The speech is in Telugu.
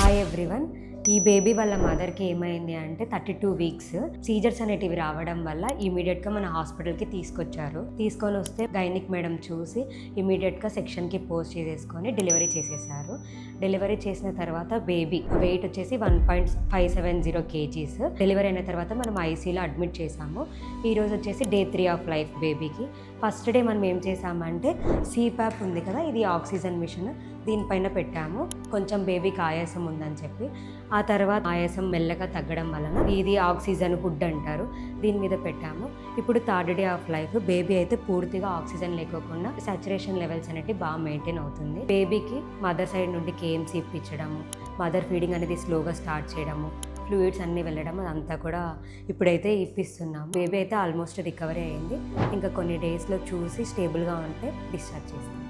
Hi everyone. ఈ బేబీ వాళ్ళ మదర్కి ఏమైంది అంటే 32 వీక్స్ సీజర్స్ అనేటివి రావడం వల్ల ఇమీడియట్గా మన హాస్పిటల్కి తీసుకొని వస్తే గైనిక్ మేడం చూసి ఇమీడియట్గా సెక్షన్కి పోస్ట్ చేసేసుకొని డెలివరీ చేసేసారు. డెలివరీ చేసిన తర్వాత బేబీ వెయిట్ వచ్చేసి 1.570 kgs. డెలివరీ అయిన తర్వాత మనం ఐసీయూలో అడ్మిట్ చేసాము. ఈరోజు వచ్చేసి డే 3 ఆఫ్ లైఫ్ బేబీకి. ఫస్ట్ డే మనం ఏం చేసామంటే CPAP ఉంది కదా, ఇది ఆక్సిజన్ మిషన్, దీనిపైన పెట్టాము. కొంచెం బేబీకి ఆయాసం ఉందని చెప్పి ఆ తర్వాత ఆయాసం మెల్లగా తగ్గడం వలన ఇది ఆక్సిజన్ హుడ్ అంటారు, దీని మీద పెట్టాము. ఇప్పుడు 3rd day of life. Baby అయితే పూర్తిగా ఆక్సిజన్ లేకోకుండా సాచురేషన్ లెవెల్స్ అనేవి బాగా మెయింటైన్ అవుతుంది. బేబీకి మదర్ సైడ్ నుండి KMC ఇప్పించడము, మదర్ ఫీడింగ్ అనేది స్లోగా స్టార్ట్ చేయడము, ఫ్లూయిడ్స్ అన్నీ వెళ్ళడం, అదంతా కూడా ఇప్పుడైతే ఇప్పిస్తున్నాము. బేబీ అయితే ఆల్మోస్ట్ రికవరీ అయ్యింది. ఇంకా కొన్ని డేస్లో చూసి స్టేబుల్గా ఉంటే డిశ్చార్జ్ చేస్తాం.